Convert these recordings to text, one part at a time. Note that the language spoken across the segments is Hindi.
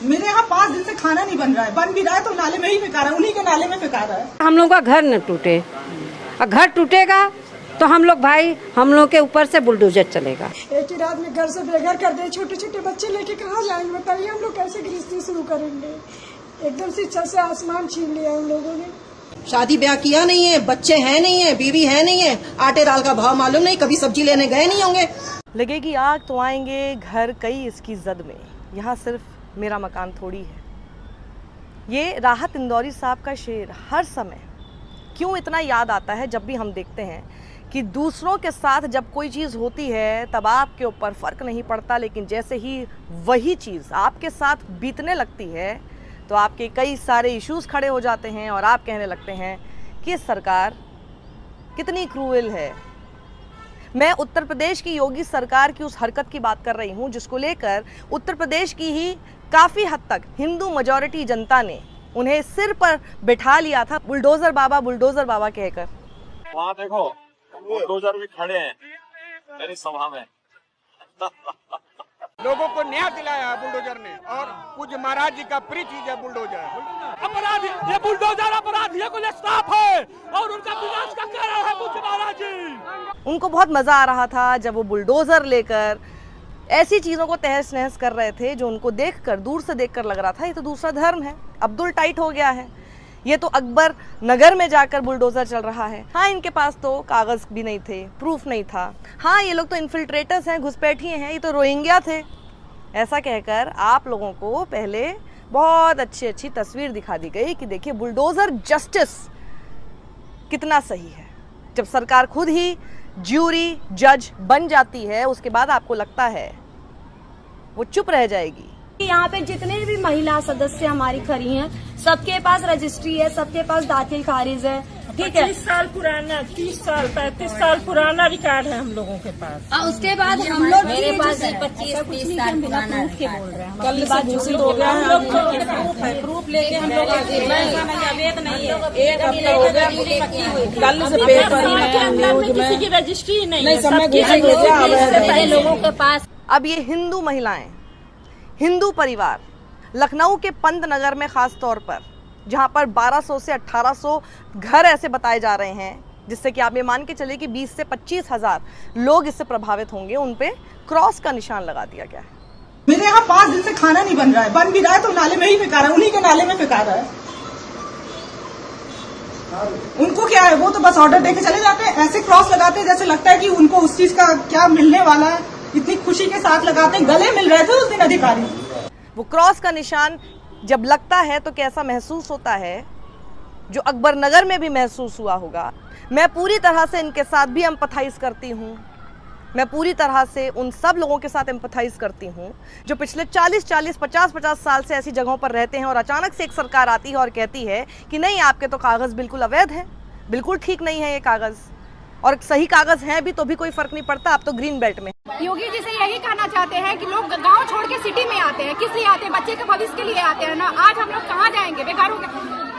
मेरे यहाँ 5 दिन से खाना नहीं बन रहा है, बन भी रहा है तो नाले में ही फेंका रहा है, उन्हीं के नाले में फेंका रहा है। हम लोग का घर न टूटे, और घर टूटेगा तो हम लोग के ऊपर से बुलडोजर चलेगा। एक ही रात में घर से बेघर कर दे, छोटे छोटे बच्चे लेके कहाँ जाएंगे बताइए, हम लोग कैसे गृहस्थी शुरू करेंगे। एकदम से छत से आसमान छीन लिया उन लोगों ने। शादी ब्याह किया नहीं है, बच्चे हैं नहीं है, बीवी है नहीं है, आटे दाल का भाव मालूम नहीं, कभी सब्जी लेने गए नहीं होंगे। लगेगी आग तो आएंगे घर कई इसकी जद में, यहाँ सिर्फ मेरा मकान थोड़ी है। ये राहत इंदौरी साहब का शेर हर समय क्यों इतना याद आता है जब भी हम देखते हैं कि दूसरों के साथ जब कोई चीज़ होती है तब आपके ऊपर फ़र्क नहीं पड़ता, लेकिन जैसे ही वही चीज़ आपके साथ बीतने लगती है तो आपके कई सारे इश्यूज़ खड़े हो जाते हैं और आप कहने लगते हैं कि सरकार कितनी क्रूएल है। मैं उत्तर प्रदेश की योगी सरकार की उस हरकत की बात कर रही हूँ जिसको लेकर उत्तर प्रदेश की ही काफ़ी हद तक हिंदू मेजॉरिटी जनता ने उन्हें सिर पर बिठा लिया था बुलडोज़र बाबा कहकर। वहाँ देखो बुलडोजर भी खड़े हैं मेरी सभा में। लोगों को न्याय दिलाया बुलडोजर ने, और पूज्य महाराज जी का प्रिय चीज है बुलडोजर। अपराधी ये बुलडोजर अपराधियों को स्टाफ है और उनका विनाश का कारण है पूज्य महाराज जी। उनको बहुत मजा आ रहा था जब वो बुलडोजर लेकर ऐसी चीजों को तहस नहस कर रहे थे जो उनको देखकर, दूर से देखकर लग रहा था ये तो दूसरा धर्म है, अब्दुल टाइट हो गया है, ये तो अकबर नगर में जाकर बुलडोजर चल रहा है। हाँ, इनके पास तो कागज भी नहीं थे, प्रूफ नहीं था। हाँ, ये लोग तो इन्फिल्ट्रेटर्स हैं, घुसपैठिए हैं, ये तो रोहिंग्या थे। ऐसा कहकर आप लोगों को पहले बहुत अच्छी तस्वीर दिखा दी गई कि देखिए बुलडोजर जस्टिस कितना सही है। जब सरकार खुद ही ज्यूरी जज बन जाती है उसके बाद आपको लगता है वो चुप रह जाएगी। यहाँ पे जितने भी महिला सदस्य हमारी खड़ी हैं, सबके पास रजिस्ट्री है, सबके पास दाखिल खारिज है, ठीक है। 25 साल पुराना, 30 साल 35 साल पुराना रिकॉर्ड है हम लोगों के पास। और उसके बाद हम लोग मेरे पास 25-30 साल पुराना के बोल रहे हैं। कल से घोषित हो गया है, प्रूफ लेके हम लोग कल से पेपर में किसी की रजिस्ट्री नहीं है लोगों के पास। अब ये हिंदू महिलाएं, हिंदू परिवार लखनऊ के पंत नगर में खास तौर पर जहां पर 1200 से 1800 घर ऐसे बताए जा रहे हैं जिससे कि आप ये मान के चले कि 20 से 25 हजार लोग इससे प्रभावित होंगे, उन पे क्रॉस का निशान लगा दिया गया है। मेरे यहाँ 5 दिन से खाना नहीं बन रहा है, बन भी रहा है तो नाले में ही फेंका रहा है, उन्हीं के नाले में फेंका रहा है। उनको क्या है, वो तो बस ऑर्डर देके चले जाते हैं, ऐसे क्रॉस लगाते हैं जैसे लगता है कि उनको उस चीज का क्या मिलने वाला है, इतनी खुशी के साथ लगाते हैं। गले मिल रहे थे उस दिन अधिकारी। वो क्रॉस का निशान जब लगता है तो कैसा महसूस होता है जो अकबर नगर में भी महसूस हुआ होगा। मैं पूरी तरह से इनके साथ भी एम्पथाइज करती हूँ, मैं पूरी तरह से उन सब लोगों के साथ एम्पथाइज करती हूँ जो पिछले 40-40, 50-50 साल से ऐसी जगहों पर रहते हैं और अचानक से एक सरकार आती है और कहती है कि नहीं, आपके तो कागज़ बिल्कुल अवैध है, बिल्कुल ठीक नहीं है ये कागज़, और सही कागज़ हैं भी तो भी कोई फर्क नहीं पड़ता, आप तो ग्रीन बेल्ट में। योगी जी से यही कहना चाहते हैं कि लोग गांव छोड़ के सिटी में आते हैं, किस लिए आते हैं? बच्चे के भविष्य के लिए आते हैं ना। आज हम लोग कहाँ जाएंगे? बेकारों के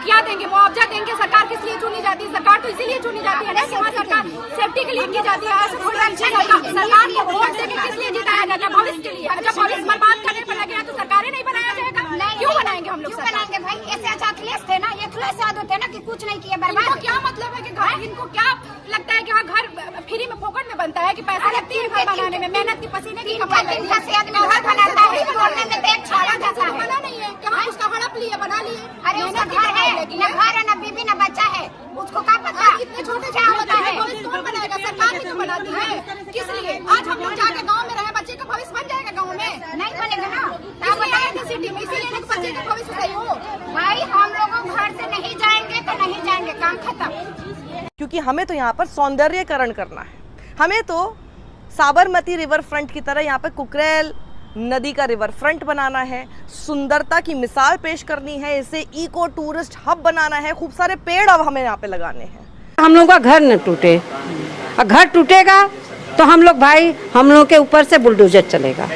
क्या देंगे? मुआवजा देंगे? सरकार किस लिए चुनी जाती है? सरकार तो इसीलिए चुनी जाती है ना कि वहाँ सरकार सेफ्टी के लिए की जाती है। सरकार को वोट देके किस लिए जिताया जाता है? भविष्य के लिए। जब भविष्य बर्बाद करने पर लगे तो सरकारें नहीं बनाया जाएगा? क्यों बनाएंगे हम लोग? बनाएंगे भाई, ऐसे अच्छा अखिलेश थे ना, ये अखिलेश यादव थे ना कि कुछ नहीं किया बर्बाद। क्या मतलब है कि घर, इनको क्या लगता है कि हाँ घर फ्री में फोकट में बनता है कि पैसा लगती है घर बनाने में, मेहनत की पसीने की कमाई लगती है। आदमी घर बनाता है, तोड़ने में देख छोड़ा जाता है। बना नहीं है कि हाँ उसका हड़प लिए बना लिए। अरे उसका घर है, न घर है, न बीबी, न बच्चा है, उसको क्या पता इतने छोटे क्या होता है? कौन बनाएगा? सरकार ही तो बनाती है। किस लिए? आज हम लोग जाके गाँव में रहे, बच्चे का भविष्य बन जाएगा गाँव में? नहीं बनेगा ना। आप बताए थे सिटी में, इसीलिए बच्चे का भविष्य सही हो। भाई हम लोग घर से नहीं जाएंगे तो नहीं जाएंगे, काम खत्म। क्योंकि हमें तो यहाँ पर सौंदर्यकरण करना है, हमें तो साबरमती रिवर फ्रंट की तरह यहाँ पर कुकरेल नदी का रिवर फ्रंट बनाना है, सुंदरता की मिसाल पेश करनी है, इसे इको टूरिस्ट हब बनाना है, खूब सारे पेड़ अब हमें यहाँ पे लगाने हैं। हम लोग का घर न टूटे, और घर टूटेगा तो हम लोग के ऊपर से बुलडोजर चलेगा।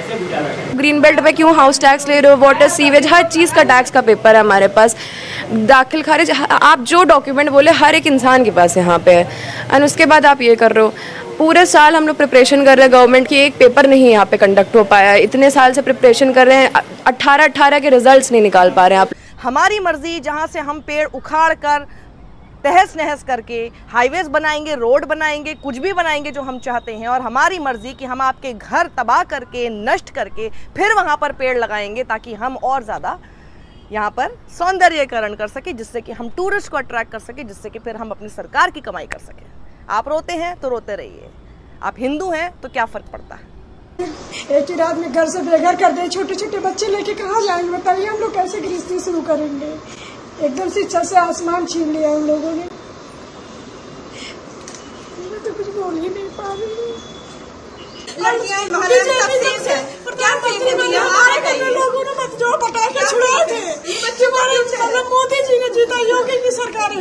ग्रीन बेल्ट पे क्यों हाउस टैक्स ले रहे हो, वाटर सीवेज, हर चीज़ का टैक्स का पेपर है हमारे पास, दाखिल खारिज, आप जो डॉक्यूमेंट बोले हर एक इंसान के पास यहाँ पे है। एंड उसके बाद आप ये कर रहे हो। पूरे साल हम लोग प्रिपरेशन कर रहे हैं, गवर्नमेंट की एक पेपर नहीं यहाँ पे कंडक्ट हो पाया है। इतने साल से प्रिपरेशन कर रहे हैं, 18 के रिजल्ट्स नहीं निकाल पा रहे हैं आप। हमारी मर्जी, जहाँ से हम पेड़ उखाड़ कर तहस नहस करके हाईवेज बनाएंगे, रोड बनाएंगे, कुछ भी बनाएंगे जो हम चाहते हैं, और हमारी मर्जी कि हम आपके घर तबाह करके, नष्ट करके फिर वहाँ पर पेड़ लगाएंगे ताकि हम और ज़्यादा यहाँ पर सौंदर्यीकरण कर सके, जिससे कि हम टूरिस्ट को अट्रैक्ट कर सके, जिससे कि फिर हम अपनी सरकार की कमाई कर सकें। आप रोते हैं तो रोते रहिए, आप हिंदू हैं तो क्या फ़र्क पड़ता है। एक ही रात में घर से बेघर कर दे, छोटे छोटे बच्चे लेके कहाँ जाएंगे बताइए, हम लोग कैसे गृहस्थी शुरू करेंगे। एकदम से छत से आसमान छीन लिया उन लोगों ने। मैं तो कुछ बोल ही नहीं पा रही हूँ। लोगों ने मत जो पटाखे छुड़ाए थे, बच्चे मारे, मतलब मोदी जी ने जीता, योगी की सरकार है,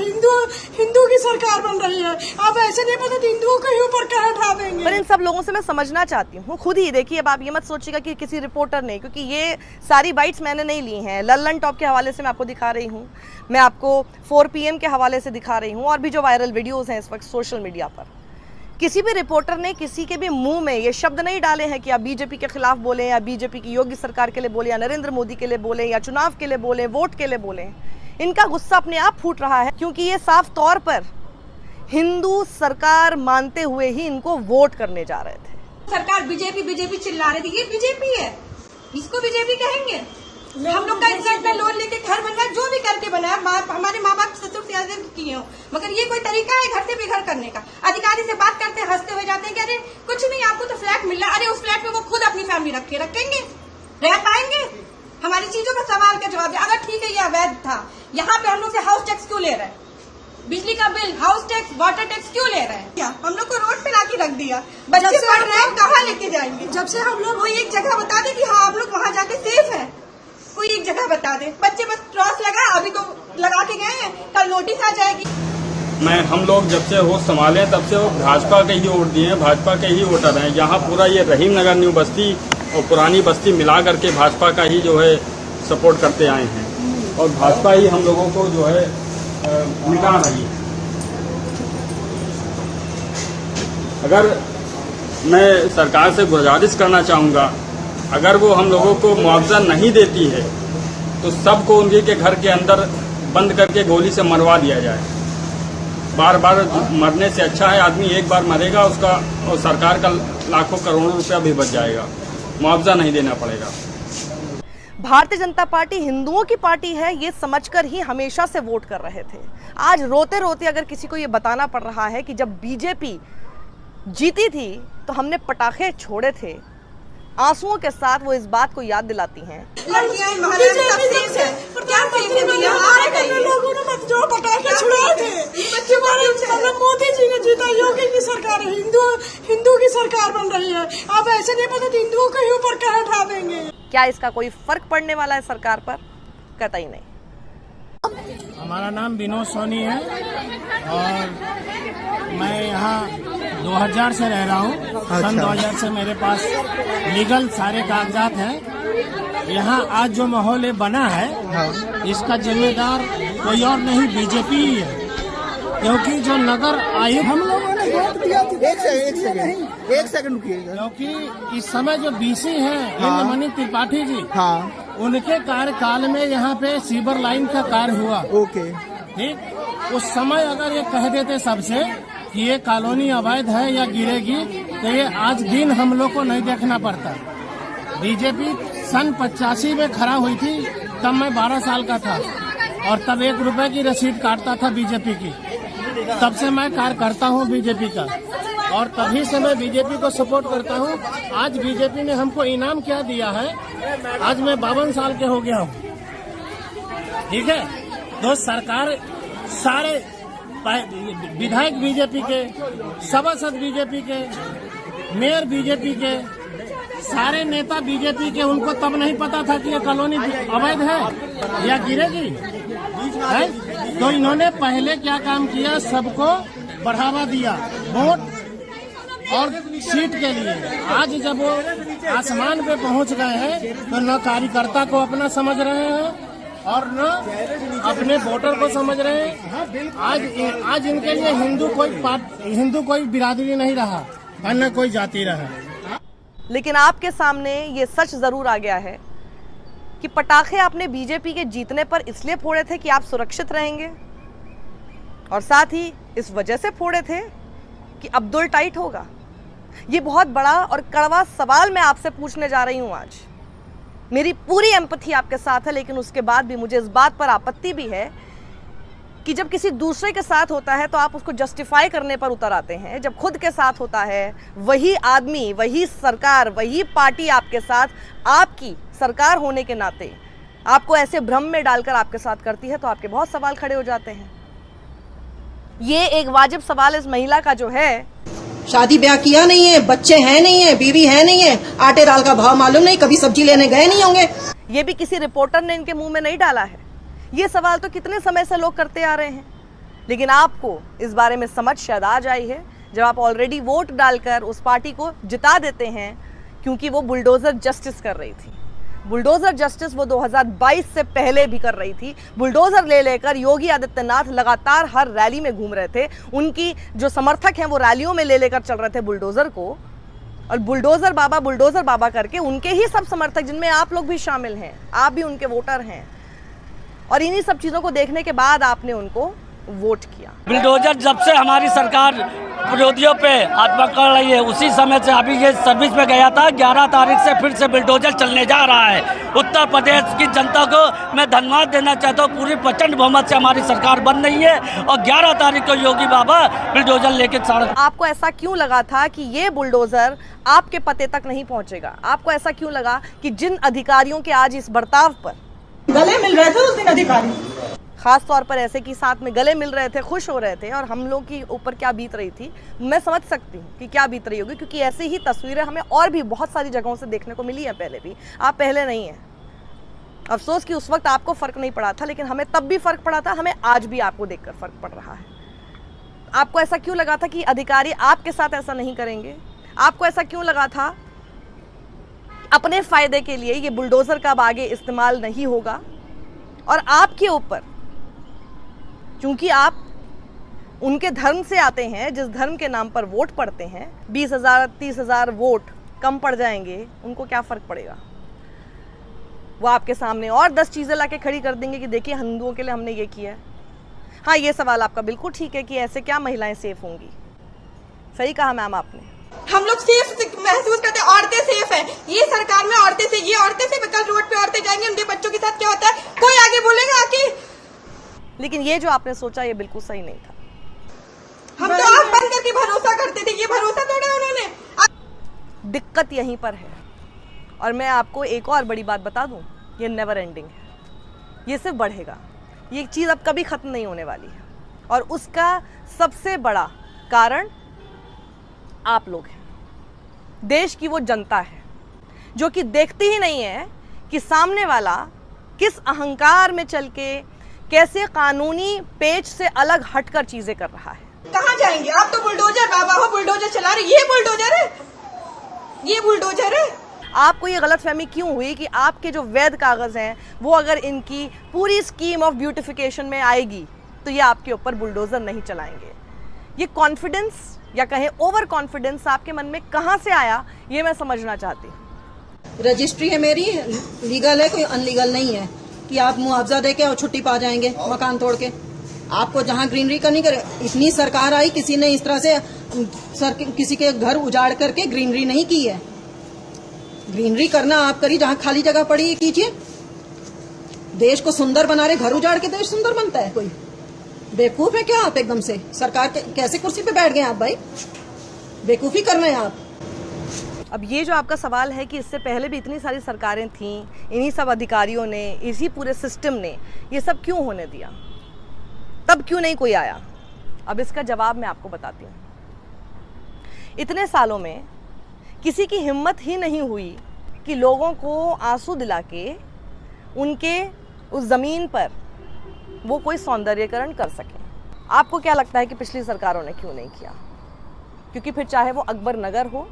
हिंदू की सरकार बन रही है। आप ऐसे नहीं पता हिंदुओं के ऊपर क्या उठा देंगे। पर इन सब लोगों से मैं समझना चाहती हूँ, खुद ही देखिए। अब आप ये मत सोचिएगा कि किसी रिपोर्टर ने, क्योंकि ये सारी बाइट्स मैंने नहीं ली हैं। लल्लन टॉप के हवाले से मैं आपको दिखा रही हूँ, मैं आपको 4 PM के हवाले से दिखा रही हूँ, और भी जो वायरल वीडियोज़ हैं इस वक्त सोशल मीडिया पर। किसी भी रिपोर्टर ने किसी के भी मुंह में ये शब्द नहीं डाले हैं कि आप बीजेपी के खिलाफ बोलें, या बीजेपी की योगी सरकार के लिए बोलें, या नरेंद्र मोदी के लिए बोलें, या चुनाव के लिए बोलें, वोट के लिए बोलें। इनका गुस्सा अपने आप फूट रहा है, क्योंकि ये साफ तौर पर हिंदू सरकार मानते हुए ही इनको वोट करने जा रहे थे। सरकार बीजेपी चिल्ला रही थी, ये बीजेपी है, इसको बीजेपी कहेंगे। हम लोग का इंसान में लोन लेके घर बनवाया, जो भी करके बनाया, हमारे माँ बाप ससुर किए हो, मगर ये कोई तरीका है घर से बेघर करने का। अधिकारी से बात करते हैं, हंसते हुए जाते हैं कि अरे कुछ नहीं, आपको तो फ्लैट मिल रहा है। अरे उस फ्लैट में वो खुद अपनी फैमिली रखेंगे, रह पाएंगे? हमारी चीजों का सवाल का जवाब दिया। अगर ठीक है ये अवैध था, यहाँ पे हम लोग से हाउस टैक्स क्यों ले रहे हैं? बिजली का bill, house tax, water tax क्यों ले रहे हैं? क्या हम लोग को रोड पे लाके रख दिया? बच्चे पढ़ रहे हैं, कहाँ लेके जाएंगे? जब से हम लोग कोई एक जगह बता दे कि हाँ आप लोग वहाँ जाके सेफ है, कोई एक जगह बता दे। बच्चे बस क्रॉस लगा, अभी तो लगा के गए हैं, कल नोटिस आ जाएगी। हम लोग जब से होश संभाले तब से वो भाजपा के ही वोट दिए हैं, भाजपा के ही वोटर हैं। यहाँ पूरा ये रहीम नगर न्यू बस्ती और पुरानी बस्ती मिला करके भाजपा का ही जो है सपोर्ट करते आए हैं, और भाजपा ही हम लोगों को जो है मिटा रही है। अगर मैं सरकार से गुजारिश करना चाहूँगा, अगर वो हम लोगों को मुआवजा नहीं देती है तो सबको उनके के घर के अंदर बंद करके गोली से मरवा दिया जाए। बार बार मरने से अच्छा है आदमी एक बार मरेगा, उसका और सरकार का लाखों करोड़ों रुपया भी बच जाएगा, मुआवजा नहीं देना पड़ेगा। भारतीय जनता पार्टी हिंदुओं की पार्टी है, ये समझकर ही हमेशा से वोट कर रहे थे। आज रोते रोते अगर किसी को ये बताना पड़ रहा है कि जब बीजेपी जीती थी तो हमने पटाखे छोड़े थे, आंसुओं के साथ वो इस बात को याद दिलाती हैं। लोगों ने मत जो पटाखे छुड़ाए थे, बच्चे मारे, मतलब मोदी जी ने जीता, योगी की सरकार है, हिंदू की सरकार बन रही है। आप ऐसे नहीं पता हिंदुओं के ऊपर क्या उठा देंगे। क्या इसका कोई फर्क पड़ने वाला है सरकार पर? कतई नहीं। हमारा नाम विनोद सोनी है और मैं यहाँ 2000 से रह रहा हूँ। सन 2000 से मेरे पास लीगल सारे कागजात हैं। यहाँ आज जो माहौल बना है, इसका जिम्मेदार कोई और नहीं बीजेपी ही है, क्योंकि जो नगर आयुक्त हम लोगों ने वोट दिया था। एक सेकंड क्योंकि इस समय जो BC हैं इंद्रमणि त्रिपाठी जी, उनके कार्यकाल में यहाँ पे सीवर लाइन का कार्य हुआ। ठीक, उस समय अगर ये कह देते सबसे कि ये कॉलोनी अवैध है या गिरेगी, तो ये आज दिन हम लोग को नहीं देखना पड़ता। बीजेपी सन 85 में खड़ा हुई थी, तब मैं 12 साल का था, और तब 1 रुपए की रसीद काटता था बीजेपी की। तब से मैं कार्य करता हूँ बीजेपी का, और तभी से मैं बीजेपी को सपोर्ट करता हूँ। आज बीजेपी ने हमको इनाम क्या दिया है, आज मैं 52 साल के हो गया हूँ। ठीक है, तो सरकार सारे विधायक बीजेपी के, सभासद बीजेपी के, मेयर बीजेपी के, सारे नेता बीजेपी के, उनको तब नहीं पता था कि ये कॉलोनी अवैध है या गिरेगी है। तो इन्होंने पहले क्या काम किया, सबको बढ़ावा दिया, वोट और सीट के लिए। आज जब वो आसमान पे पहुंच गए हैं तो न कार्यकर्ता को अपना समझ रहे हैं और न अपने वोटर को समझ रहे हैं। आज इनके लिए हिंदू कोई बिरादरी नहीं रहा और न कोई जाति रहा। लेकिन आपके सामने ये सच जरूर आ गया है कि पटाखे आपने बीजेपी के जीतने पर इसलिए फोड़े थे कि आप सुरक्षित रहेंगे, और साथ ही इस वजह से फोड़े थे कि अब्दुल टाइट होगा। ये बहुत बड़ा और कड़वा सवाल मैं आपसे पूछने जा रही हूँ आज। मेरी पूरी एम्पैथी आपके साथ है, लेकिन उसके बाद भी मुझे इस बात पर आपत्ति भी है कि जब किसी दूसरे के साथ होता है तो आप उसको जस्टिफाई करने पर उतर आते हैं। जब खुद के साथ होता है, वही आदमी, वही सरकार, वही पार्टी आपके साथ, आपकी सरकार होने के नाते आपको ऐसे भ्रम में डालकर आपके साथ करती है, तो आपके बहुत सवाल खड़े हो जाते हैं। ये एक वाजिब सवाल इस महिला का जो है, शादी ब्याह किया नहीं है, बच्चे हैं नहीं है, बीवी है नहीं है, आटे दाल का भाव मालूम नहीं, कभी सब्जी लेने गए नहीं होंगे। ये भी किसी रिपोर्टर ने इनके मुंह में नहीं डाला है। ये सवाल तो कितने समय से लोग करते आ रहे हैं, लेकिन आपको इस बारे में समझ शायद आज आई है जब आप ऑलरेडी वोट डालकर उस पार्टी को जिता देते हैं, क्योंकि वो बुलडोजर जस्टिस कर रही थी। बुलडोजर जस्टिस वो 2022 से पहले भी कर रही थी। बुलडोजर ले लेकर योगी आदित्यनाथ लगातार हर रैली में घूम रहे थे। उनकी जो समर्थक हैं वो रैलियों में ले लेकर चल रहे थे बुलडोजर को, और बुलडोजर बाबा करके उनके ही सब समर्थक, जिनमें आप लोग भी शामिल हैं, आप भी उनके वोटर हैं, और इन्हीं सब चीज़ों को देखने के बाद आपने उनको वोट किया। बुलडोजर जब से हमारी सरकार विरोधियों पे हाथ पकड़ रही है, उसी समय से अभी ये सर्विस में गया था। 11 तारीख से फिर से बुलडोजर चलने जा रहा है। उत्तर प्रदेश की जनता को मैं धन्यवाद देना चाहता हूँ, पूरी प्रचंड बहुमत से हमारी सरकार बन रही है, और 11 तारीख को योगी बाबा बुलडोजर लेके सड़क। आपको ऐसा क्यों लगा था कि ये बुलडोजर आपके पते तक नहीं पहुँचेगा? आपको ऐसा क्यों लगा कि जिन अधिकारियों के आज इस बर्ताव पर गले मिल रहे थे उस दिन अधिकारी, खास तौर पर ऐसे कि साथ में गले मिल रहे थे, खुश हो रहे थे, और हम लोग की ऊपर क्या बीत रही थी मैं समझ सकती हूँ कि क्या बीत रही होगी, क्योंकि ऐसी ही तस्वीरें हमें और भी बहुत सारी जगहों से देखने को मिली है। पहले भी आप पहले नहीं हैं। अफसोस कि उस वक्त आपको फ़र्क नहीं पड़ा था, लेकिन हमें तब भी फ़र्क पड़ा था, हमें आज भी आपको देखकर फ़र्क पड़ रहा है। आपको ऐसा क्यों लगा था कि अधिकारी आपके साथ ऐसा नहीं करेंगे? आपको ऐसा क्यों लगा था अपने फ़ायदे के लिए ये बुलडोज़र का अब आगे इस्तेमाल नहीं होगा? और आपके ऊपर, क्योंकि आप उनके धर्म से आते हैं, जिस धर्म के नाम पर वोट पड़ते हैं, 20,000 30,000 वोट कम पड़ जाएंगे, उनको क्या फ़र्क पड़ेगा? वो आपके सामने और 10 चीज़ें लाके खड़ी कर देंगे कि देखिए हिंदुओं के लिए हमने ये किया है। हाँ, ये सवाल आपका बिल्कुल ठीक है कि ऐसे क्या महिलाएं सेफ होंगी। सही कहा मैम आपने। हम लोग सेफ महसूस करते हैं, औरतें सेफ हैं। ये सरकार में औरतें से, ये औरतें से कल रोड पे औरतें जाएंगी, उनके बच्चों के साथ क्या होता है कोई आगे बोलेगा आके? लेकिन ये जो आपने सोचा ये बिल्कुल सही नहीं था। हम तो आँख बंद करके भरोसा करते थे, ये भरोसा तोड़ा उन्होंने। दिक्कत यहीं पर है, और मैं आपको एक और बड़ी बात बता दूं, ये नेवर एंडिंग है, ये सिर्फ बढ़ेगा। ये चीज़ अब कभी ख़त्म नहीं होने वाली है, और उसका सबसे बड़ा कारण आप लोग हैं। देश की वो जनता है जो कि देखती ही नहीं है कि सामने वाला किस अहंकार में चल के कैसे कानूनी पेच से अलग हटकर चीजें कर रहा है। कहाँ जाएंगे आप? तो बुलडोजर बाबा हो, बुलडोजर चला रहे। ये बुलडोजर है, ये बुलडोजर है। आपको ये गलतफहमी क्यों हुई कि आपके जो वैध कागज हैं वो अगर इनकी पूरी स्कीम ऑफ ब्यूटिफिकेशन में आएगी तो ये आपके ऊपर बुलडोजर नहीं चलाएंगे? ये कॉन्फिडेंस या कहें ओवर कॉन्फिडेंस आपके मन में कहां से आया, ये मैं समझना चाहती हूँ। रजिस्ट्री है मेरी, लीगल है, कोई अनलीगल नहीं है कि आप मुआवजा दे के और छुट्टी पा जाएंगे मकान तोड़ के। आपको जहाँ ग्रीनरी करनी करे, इतनी सरकार आई, किसी ने इस तरह से किसी के घर उजाड़ करके ग्रीनरी नहीं की है। ग्रीनरी करना आप करिए, जहाँ खाली जगह पड़ी है कीजिए। देश को सुंदर बना रहे, घर उजाड़ के देश सुंदर बनता है? कोई बेवकूफ है क्या आप? एकदम से सरकार के कैसे कुर्सी पे बैठ गए आप भाई? बेवकूफी कर रहे हैं आप। अब ये जो आपका सवाल है कि इससे पहले भी इतनी सारी सरकारें थीं, इन्हीं सब अधिकारियों ने, इसी पूरे सिस्टम ने ये सब क्यों होने दिया, तब क्यों नहीं कोई आया? अब इसका जवाब मैं आपको बताती हूँ। इतने सालों में किसी की हिम्मत ही नहीं हुई कि लोगों को आंसू दिला के उनके उस ज़मीन पर वो कोई सौंदर्यीकरण कर सके। आपको क्या लगता है कि पिछली सरकारों ने क्यों नहीं किया? क्योंकि फिर चाहे वो अकबर नगर हो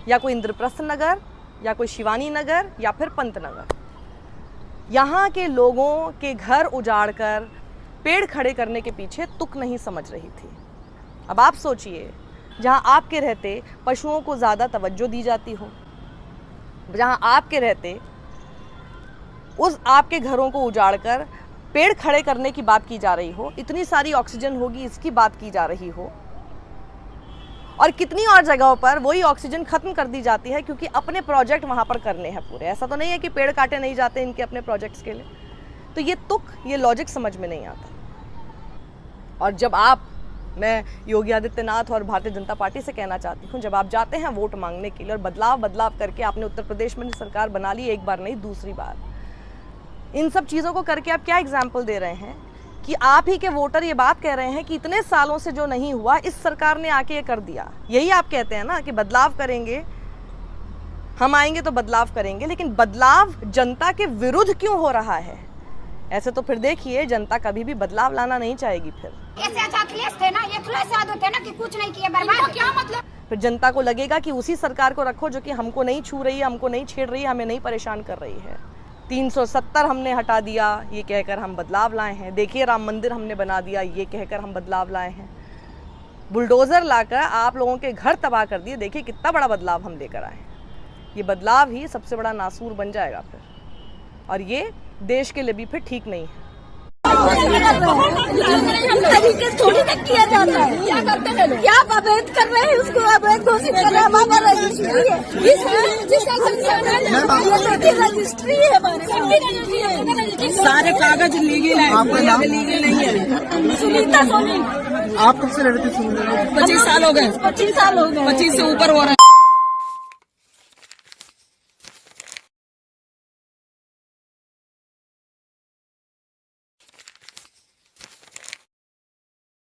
या कोई इंद्रप्रस्थ नगर या कोई शिवानी नगर या फिर पंत नगर, यहाँ के लोगों के घर उजाड़कर पेड़ खड़े करने के पीछे तुक नहीं समझ रही थी। अब आप सोचिए, जहाँ आपके रहते पशुओं को ज़्यादा तवज्जो दी जाती हो, जहाँ आपके रहते उस आपके घरों को उजाड़कर पेड़ खड़े करने की बात की जा रही हो, इतनी सारी ऑक्सीजन होगी इसकी बात की जा रही हो, और कितनी और जगहों पर वही ऑक्सीजन खत्म कर दी जाती है क्योंकि अपने प्रोजेक्ट वहाँ पर करने हैं पूरे। ऐसा तो नहीं है कि पेड़ काटे नहीं जाते इनके अपने प्रोजेक्ट्स के लिए। तो ये तुक, ये लॉजिक समझ में नहीं आता। और जब मैं योगी आदित्यनाथ और भारतीय जनता पार्टी से कहना चाहती हूँ, जब आप जाते हैं वोट मांगने के लिए और बदलाव करके आपने उत्तर प्रदेश में सरकार बना ली, एक बार नहीं दूसरी बार, इन सब चीज़ों को करके आप क्या एग्जाम्पल दे रहे हैं कि आप ही के वोटर ये बात कह रहे हैं कि इतने सालों से जो नहीं हुआ इस सरकार ने आके ये कर दिया। यही आप कहते हैं ना कि बदलाव करेंगे, हम आएंगे तो बदलाव करेंगे, लेकिन बदलाव जनता के विरुद्ध क्यों हो रहा है? ऐसे तो फिर देखिए जनता कभी भी बदलाव लाना नहीं चाहेगी। फिर ऐसे अच्छा अखिलेश थे ना, ये अखिलेश यादव थे ना कि कुछ नहीं किए, बर्बाद। क्या मतलब? फिर जनता को लगेगा कि उसी सरकार को रखो जो कि हमको नहीं छू रही है, हमको नहीं छेड़ रही है, हमें नहीं परेशान कर रही है। 370 हमने हटा दिया ये कहकर हम बदलाव लाए हैं। देखिए राम मंदिर हमने बना दिया ये कहकर हम बदलाव लाए हैं। बुलडोजर लाकर आप लोगों के घर तबाह कर दिए, देखिए कितना बड़ा बदलाव हम लेकर आए हैं। ये बदलाव ही सबसे बड़ा नासूर बन जाएगा फिर, और ये देश के लिए भी फिर ठीक नहीं है। तरीके थोड़ी तक किया जाता है। क्या करते हैं लोग? क्या अवैध कर रहे हैं, उसको अवैध घोषित कर रहे हैं। हमारा रजिस्ट्री है, रजिस्ट्री है, सारे कागज लीगल है, लीगल नहीं है। सुनीता सोनी। आप कब से लड़ते? 25 साल हो गए। 25 साल हो गए। 25 से ऊपर हो रहा है।